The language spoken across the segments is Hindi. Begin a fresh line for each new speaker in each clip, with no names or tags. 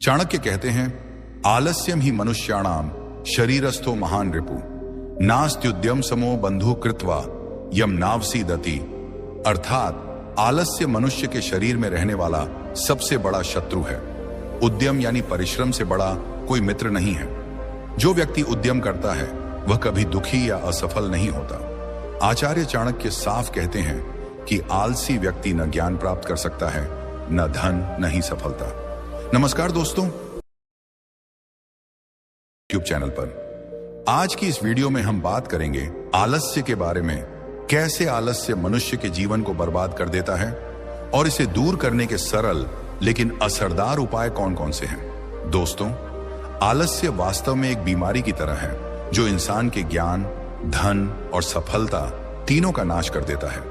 चाणक्य कहते हैं, आलस्यम ही मनुष्याणाम शरीरस्थो महान रिपु नास्त्युद्यम समो बंधु कृत्वा यम नावसीदति। अर्थात आलस्य मनुष्य के शरीर में रहने वाला सबसे बड़ा शत्रु है। उद्यम यानी परिश्रम से बड़ा कोई मित्र नहीं है। जो व्यक्ति उद्यम करता है वह कभी दुखी या असफल नहीं होता। आचार्य चाणक्य साफ कहते हैं कि आलसी व्यक्ति न ज्ञान प्राप्त कर सकता है, न धन, न ही सफलता। नमस्कार दोस्तों, यूट्यूब चैनल पर आज की इस वीडियो में हम बात करेंगे आलस्य के बारे में। कैसे आलस्य मनुष्य के जीवन को बर्बाद कर देता है और इसे दूर करने के सरल लेकिन असरदार उपाय कौन कौन से हैं। दोस्तों, आलस्य वास्तव में एक बीमारी की तरह है जो इंसान के ज्ञान, धन और सफलता तीनों का नाश कर देता है।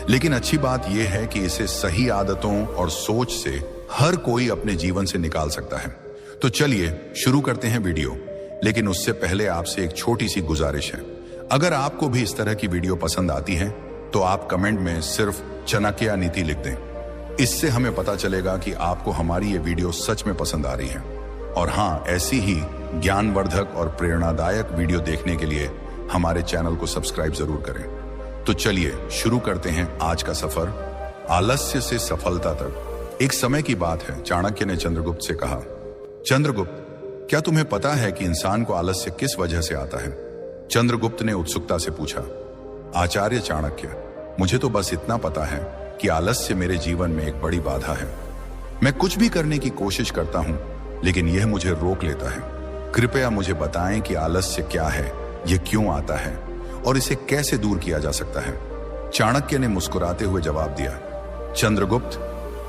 लेकिन अच्छी बात यह है कि इसे सही आदतों और सोच से हर कोई अपने जीवन से निकाल सकता है। तो चलिए शुरू करते हैं वीडियो। लेकिन उससे पहले आपसे एक छोटी सी गुजारिश है। अगर आपको भी इस तरह की वीडियो पसंद आती है तो आप कमेंट में सिर्फ चाणक्य नीति लिख दें। इससे हमें पता चलेगा कि आपको हमारी ये वीडियो सच में पसंद आ रही है। और हाँ, ऐसी ही ज्ञानवर्धक और प्रेरणादायक वीडियो देखने के लिए हमारे चैनल को सब्सक्राइब जरूर करें। तो चलिए शुरू करते हैं आज का सफर आलस्य से सफलता तक। एक समय की बात है, चाणक्य ने चंद्रगुप्त से कहा, चंद्रगुप्त, क्या तुम्हें पता है कि इंसान को आलस्य किस वजह से आता है? चंद्रगुप्त ने उत्सुकता से पूछा, आचार्य चाणक्य, मुझे तो बस इतना पता है कि आलस्य मेरे जीवन में एक बड़ी बाधा है। मैं कुछ भी करने की कोशिश करता हूं, लेकिन यह मुझे रोक लेता है। कृपया मुझे बताएं कि आलस्य क्या है, यह क्यों आता है और इसे कैसे दूर किया जा सकता है। चाणक्य ने मुस्कुराते हुए जवाब दिया, चंद्रगुप्त,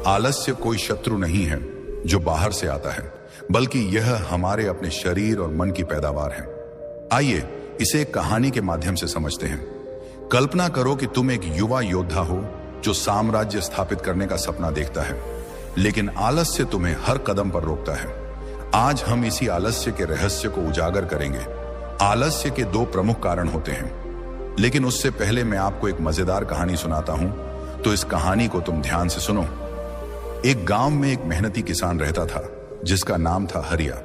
आलस्य कोई शत्रु नहीं है जो बाहर से आता है, बल्कि यह हमारे अपने शरीर और मन की पैदावार है। आइए इसे एक कहानी के माध्यम से समझते हैं। कल्पना करो कि तुम एक युवा योद्धा हो जो साम्राज्य स्थापित करने का सपना देखता है, लेकिन आलस्य तुम्हें हर कदम पर रोकता है। आज हम इसी आलस्य के रहस्य को उजागर करेंगे। आलस्य के दो प्रमुख कारण होते हैं, लेकिन उससे पहले मैं आपको एक मजेदार कहानी सुनाता हूं, तो इस कहानी को तुम ध्यान से सुनो। एक गांव में एक मेहनती किसान रहता था जिसका नाम था हरिया।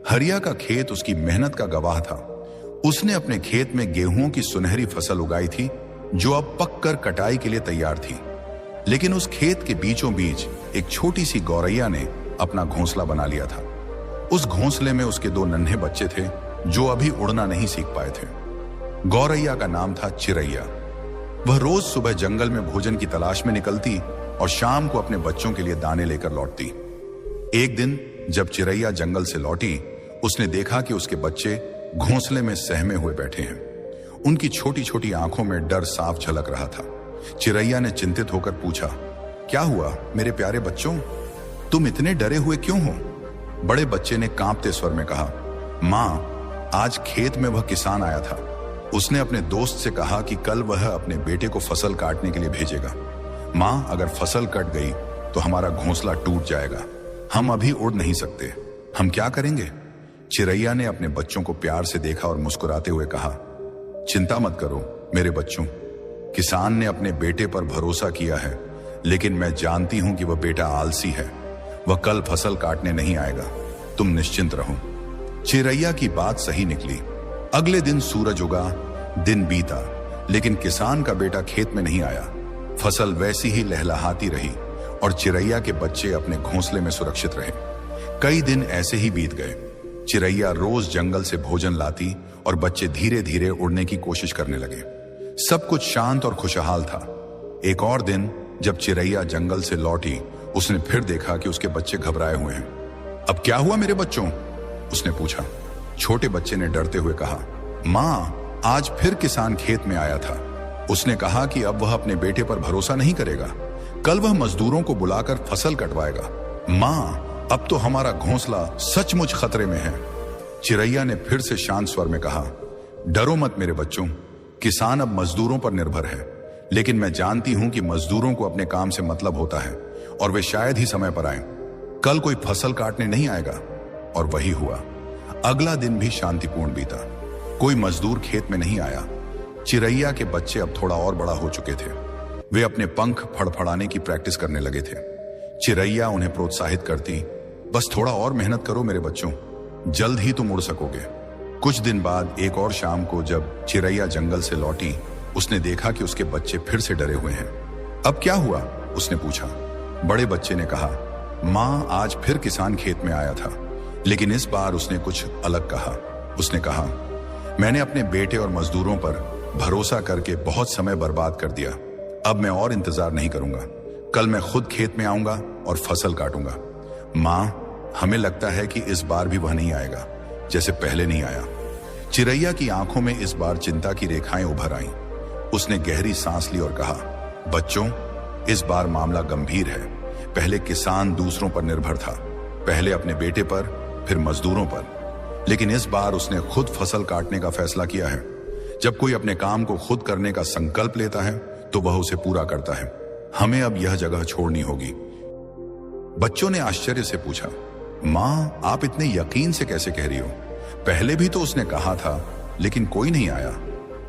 हरिया का खेत उसकी मेहनत का गवाह था। उसने अपने खेत में गेहूं की सुनहरी फसल उगाई थी जो अब पककर कटाई के लिए तैयार थी। लेकिन उस खेत के बीचों बीच एक छोटी सी गौरैया ने अपना घोंसला बना लिया था। उस घोंसले में उसके दो नन्हे बच्चे थे जो अभी उड़ना नहीं सीख पाए थे। गौरैया का नाम था चिरैया। वह रोज सुबह जंगल में भोजन की तलाश में निकलती और शाम को अपने बच्चों के लिए दाने लेकर लौटती। एक दिन जब चिरैया जंगल से लौटी, उसने देखा कि उसके बच्चे घोंसले में सहमे हुए बैठे हैं। उनकी छोटी छोटी आंखों में डर साफ झलक रहा था। चिरैया ने चिंतित होकर पूछा, क्या हुआ मेरे प्यारे बच्चों, तुम इतने डरे हुए क्यों हो? बड़े बच्चे ने कांपते स्वर में कहा, मां, आज खेत में वह किसान आया था। उसने अपने दोस्त से कहा कि कल वह अपने बेटे को फसल काटने के लिए भेजेगा। मां, अगर फसल कट गई तो हमारा घोंसला टूट जाएगा। हम अभी उड़ नहीं सकते। हम क्या करेंगे? चिरैया ने अपने बच्चों को प्यार से देखा और मुस्कुराते हुए कहा, चिंता मत करो मेरे बच्चों। किसान ने अपने बेटे पर भरोसा किया है, लेकिन मैं जानती हूं कि वह बेटा आलसी है। वह कल फसल काटने नहीं आएगा। तुम निश्चिंत रहो। चिरैया की बात सही निकली। अगले दिन सूरज उगा, दिन बीता, लेकिन किसान का बेटा खेत में नहीं आया। फसल वैसी ही लहलहाती रही और चिरैया के बच्चे अपने घोंसले में सुरक्षित रहे। कई दिन ऐसे ही बीत गए। चिरैया रोज जंगल से भोजन लाती और बच्चे धीरे धीरे उड़ने की कोशिश करने लगे। सब कुछ शांत और खुशहाल था। एक और दिन जब चिरैया जंगल से लौटी, उसने फिर देखा कि उसके बच्चे घबराए हुए हैं। अब क्या हुआ मेरे बच्चों? उसने पूछा। छोटे बच्चे ने डरते हुए कहा, मां, आज फिर किसान खेत में आया था। उसने कहा कि अब वह अपने बेटे पर भरोसा नहीं करेगा। कल वह मजदूरों को बुलाकर फसल कटवाएगा। मां, अब तो हमारा घोंसला सचमुच खतरे में है। चिरैया ने फिर से शांत स्वर में कहा, डरो मत मेरे बच्चों, किसान अब मजदूरों पर निर्भर है। लेकिन मैं जानती हूं कि मजदूरों को अपने काम से मतलब होता है और वे शायद ही समय पर आए। कल कोई फसल काटने नहीं आएगा। और वही हुआ। अगला दिन भी शांतिपूर्ण बीता। कोई मजदूर खेत में नहीं आया। चिरैया के बच्चे अब थोड़ा और बड़ा हो चुके थे। वे अपने पंख फड़फड़ाने की प्रैक्टिस करने लगे थे। चिरैया उन्हें प्रोत्साहित करती, बस थोड़ा और मेहनत करो मेरे बच्चों, जल्द ही तुम उड़ सकोगे। कुछ दिन बाद एक और शाम को जब चिरैया जंगल से लौटी, उसने देखा कि उसके बच्चे फिर से डरे हुए हैं। अब क्या हुआ? उसने पूछा। बड़े बच्चे ने कहा, माँ आज फिर किसान खेत में आया था, लेकिन इस बार उसने कुछ अलग कहा। उसने कहा, मैंने अपने बेटे और मजदूरों पर भरोसा करके बहुत समय बर्बाद कर दिया। अब मैं और इंतजार नहीं करूंगा। कल मैं खुद खेत में आऊंगा और फसल काटूंगा। माँ, हमें लगता है कि इस बार भी वह नहीं आएगा जैसे पहले नहीं आया। चिरैया की आंखों में इस बार चिंता की रेखाएं उभर आईं। उसने गहरी सांस ली और कहा, बच्चों, इस बार मामला गंभीर है। पहले किसान दूसरों पर निर्भर था, पहले अपने बेटे पर, फिर मजदूरों पर, लेकिन इस बार उसने खुद फसल काटने का फैसला किया है। जब कोई अपने काम को खुद करने का संकल्प लेता है तो वह उसे पूरा करता है। हमें अब यह जगह छोड़नी होगी। बच्चों ने आश्चर्य से पूछा, माँ, आप इतने यकीन से कैसे कह रही हो? पहले भी तो उसने कहा था, लेकिन कोई नहीं आया।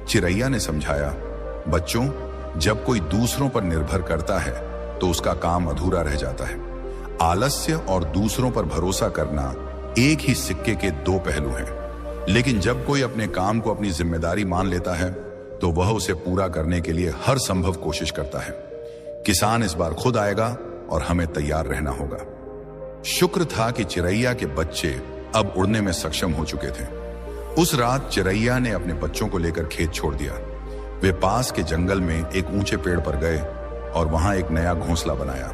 चिरैया ने समझाया, बच्चों, जब कोई दूसरों पर निर्भर करता है तो उसका काम अधूरा रह जाता है। आलस्य और दूसरों पर भरोसा करना एक ही सिक्के के दो पहलू हैं, लेकिन जब कोई अपने काम को अपनी जिम्मेदारी मान लेता है तो वह उसे पूरा करने के लिए हर संभव कोशिश करता है। किसान इस बार खुद आएगा और हमें तैयार रहना होगा। शुक्र था कि चिरैया के बच्चे अब उड़ने में सक्षम हो चुके थे। उस रात चिरैया ने अपने बच्चों को लेकर खेत छोड़ दिया। वे पास के जंगल में एक ऊंचे पेड़ पर गए और वहां एक नया घोंसला बनाया।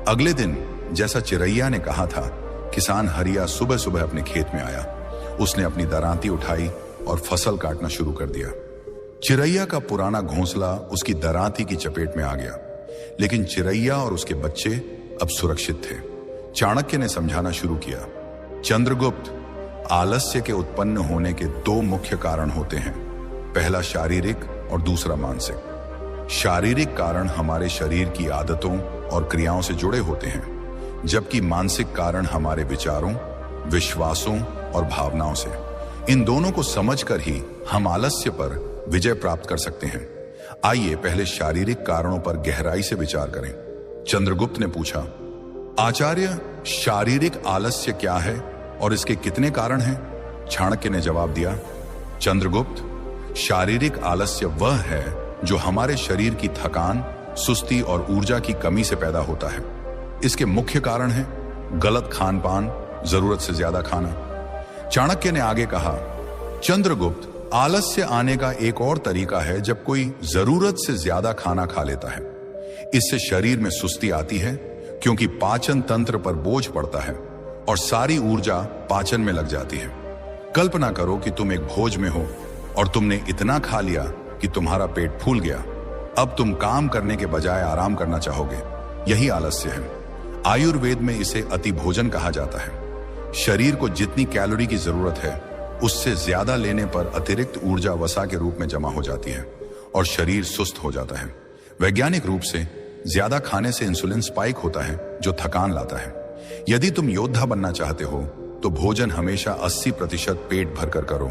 अगले दिन जैसा चिरैया ने कहा था, किसान हरिया सुबह सुबह अपने खेत में आया। उसने अपनी दरांती उठाई और फसल काटना शुरू कर दिया। चिरैया का पुराना घोंसला उसकी दरांती की चपेट में आ गया, लेकिन चिरैया और उसके बच्चे अब सुरक्षित थे। चाणक्य ने समझाना शुरू किया, चंद्रगुप्त, आलस्य के उत्पन्न होने के दो मुख्य कारण होते हैं, पहला शारीरिक और दूसरा मानसिक। शारीरिक कारण हमारे शरीर की आदतों और क्रियाओं से जुड़े होते हैं, जबकि मानसिक कारण हमारे विचारों, विश्वासों और भावनाओं से। इन दोनों को समझकर ही हम आलस्य पर विजय प्राप्त कर सकते हैं। आइए पहले शारीरिक कारणों पर गहराई से विचार करें। चंद्रगुप्त ने पूछा, आचार्य, शारीरिक आलस्य क्या है और इसके कितने कारण हैं? चाणक्य ने जवाब दिया, चंद्रगुप्त, शारीरिक आलस्य वह है जो हमारे शरीर की थकान, सुस्ती और ऊर्जा की कमी से पैदा होता है। इसके मुख्य कारण हैं गलत खान पान, जरूरत से ज्यादा खाना। चाणक्य ने आगे कहा, चंद्रगुप्त, आलस्य आने का एक और तरीका है जब कोई जरूरत से ज्यादा खाना खा लेता है। इससे शरीर में सुस्ती आती है क्योंकि पाचन तंत्र पर बोझ पड़ता है और सारी ऊर्जा पाचन में लग जाती है। कल्पना करो कि तुम एक भोज में हो और तुमने इतना खा लिया कि तुम्हारा पेट फूल गया। अब तुम काम करने के बजाय आराम करना चाहोगे। यही आलस्य है। आयुर्वेद में इसे अति भोजन कहा जाता है। शरीर को जितनी कैलोरी की जरूरत है उससे ज्यादा लेने पर अतिरिक्त ऊर्जा वसा के रूप में जमा हो जाती है और शरीर सुस्त हो जाता है। वैज्ञानिक रूप से ज्यादा खाने से इंसुलिन स्पाइक होता है जो थकान लाता है। यदि तुम योद्धा बनना चाहते हो तो भोजन हमेशा 80% पेट भरकर करो,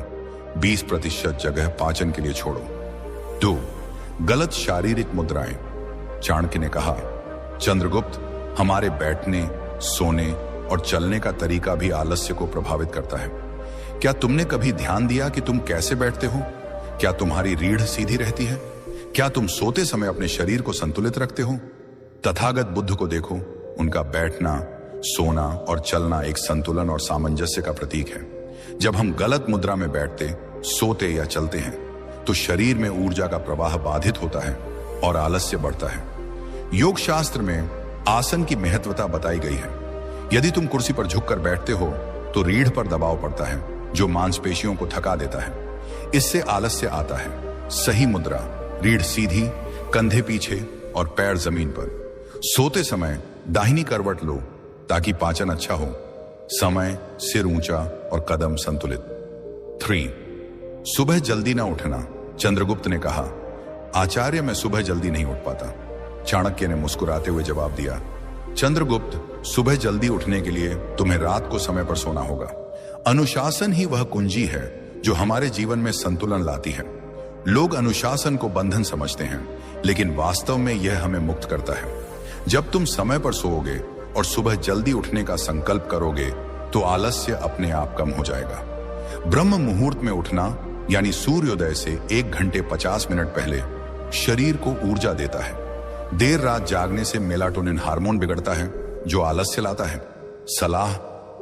20% जगह पाचन के लिए छोड़ो। 2. गलत शारीरिक मुद्राएं। चाणक्य ने कहा, चंद्रगुप्त, हमारे बैठने, सोने और चलने का तरीका भी आलस्य को प्रभावित करता है। क्या तुमने कभी ध्यान दिया कि तुम कैसे बैठते हो? क्या तुम्हारी रीढ़ सीधी रहती है? क्या तुम सोते समय अपने शरीर को संतुलित रखते हो? तथागत बुद्ध को देखो, उनका बैठना, सोना और चलना एक संतुलन और सामंजस्य का प्रतीक है। जब हम गलत मुद्रा में बैठते, सोते या चलते हैं तो शरीर में ऊर्जा का प्रवाह बाधित होता है और आलस्य बढ़ता है। योग शास्त्र में आसन की महत्वता बताई गई है। यदि तुम कुर्सी पर झुककर बैठते हो तो रीढ़ पर दबाव पड़ता है जो मांसपेशियों को थका देता है। इससे आलस्य आता है। सही मुद्रा, रीढ़ सीधी, कंधे पीछे और पैर जमीन पर। सोते समय दाहिनी करवट लो ताकि पाचन अच्छा हो। समय, सिर ऊंचा और कदम संतुलित। 3. सुबह जल्दी ना उठना। चंद्रगुप्त ने कहा, आचार्य, मैं सुबह जल्दी नहीं उठ पाता। चाणक्य ने मुस्कुराते हुए जवाब दिया, चंद्रगुप्त, सुबह जल्दी उठने के लिए तुम्हें रात को समय पर सोना होगा। अनुशासन ही वह कुंजी है जो हमारे जीवन में संतुलन लाती है। लोग अनुशासन को बंधन समझते हैं, लेकिन वास्तव में यह हमें मुक्त करता है। जब तुम समय पर सोओगे और सुबह जल्दी उठने का संकल्प करोगे तो आलस्य अपने आप कम हो जाएगा। ब्रह्म मुहूर्त में उठना यानी सूर्योदय से 1 घंटे 50 मिनट पहले शरीर को ऊर्जा देता है। देर रात जागने से मेलाटोनिन हार्मोन बिगड़ता है जो आलस्य लाता है। सलाह,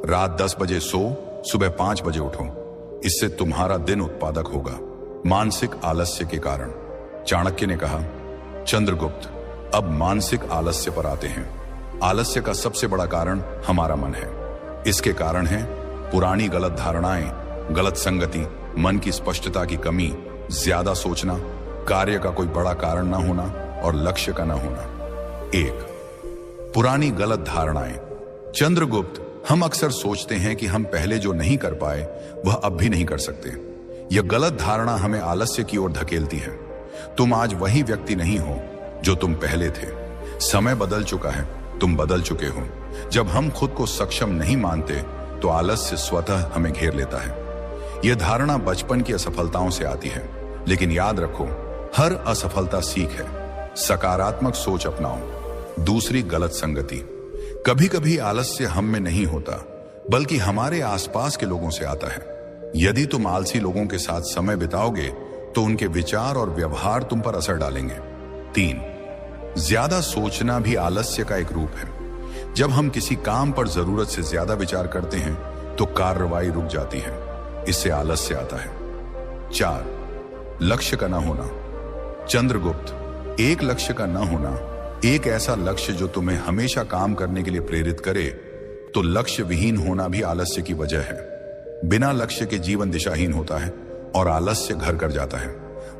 रात 10 बजे सो, सुबह 5 बजे उठो। इससे तुम्हारा दिन उत्पादक होगा। मानसिक आलस्य के कारण चाणक्य ने कहा, चंद्रगुप्त, अब मानसिक आलस्य पर आते हैं। आलस्य का सबसे बड़ा कारण हमारा मन है। इसके कारण है पुरानी गलत धारणाएं, गलत संगति, मन की स्पष्टता की कमी, ज्यादा सोचना, कार्य का कोई बड़ा कारण ना होना और लक्ष्य का ना होना। 1. पुरानी गलत धारणाएं। चंद्रगुप्त, हम अक्सर सोचते हैं कि हम पहले जो नहीं कर पाए वह अब भी नहीं कर सकते। यह गलत धारणा हमें आलस्य की ओर धकेलती है। तुम आज वही व्यक्ति नहीं हो जो तुम पहले थे। समय बदल चुका है, तुम बदल चुके हो। जब हम खुद को सक्षम नहीं मानते तो आलस्य स्वतः हमें घेर लेता है। यह धारणा बचपन की असफलताओं से आती है, लेकिन याद रखो, हर असफलता सीख है। सकारात्मक सोच अपनाओ। दूसरी, गलत संगति। कभी कभी आलस्य हम में नहीं होता, बल्कि हमारे आसपास के लोगों से आता है। यदि तुम आलसी लोगों के साथ समय बिताओगे तो उनके विचार और व्यवहार तुम पर असर डालेंगे। 3. ज्यादा सोचना भी आलस्य का एक रूप है। जब हम किसी काम पर जरूरत से ज्यादा विचार करते हैं तो कार्रवाई रुक जाती है। इससे आलस्य आता है। 4. लक्ष्य का न होना। चंद्रगुप्त, एक लक्ष्य का न होना, एक ऐसा लक्ष्य जो तुम्हें हमेशा काम करने के लिए प्रेरित करे, तो लक्ष्य विहीन होना भी आलस्य की वजह है। बिना लक्ष्य के जीवन दिशाहीन होता है और आलस्य घर कर जाता है।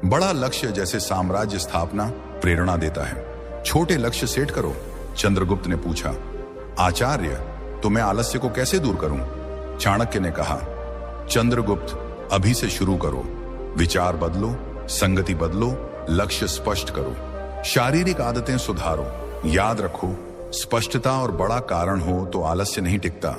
बड़ा लक्ष्य जैसे साम्राज्य स्थापना प्रेरणा देता है। छोटे लक्ष्य सेट करो। चंद्रगुप्त ने पूछा, आचार्य, तो मैं आलस्य को कैसे दूर करूं? चाणक्य ने कहा, चंद्रगुप्त, अभी से शुरू करो। विचार बदलो, संगति बदलो, लक्ष्य स्पष्ट करो, शारीरिक आदतें सुधारो। याद रखो, स्पष्टता और बड़ा कारण हो तो आलस्य नहीं टिकता।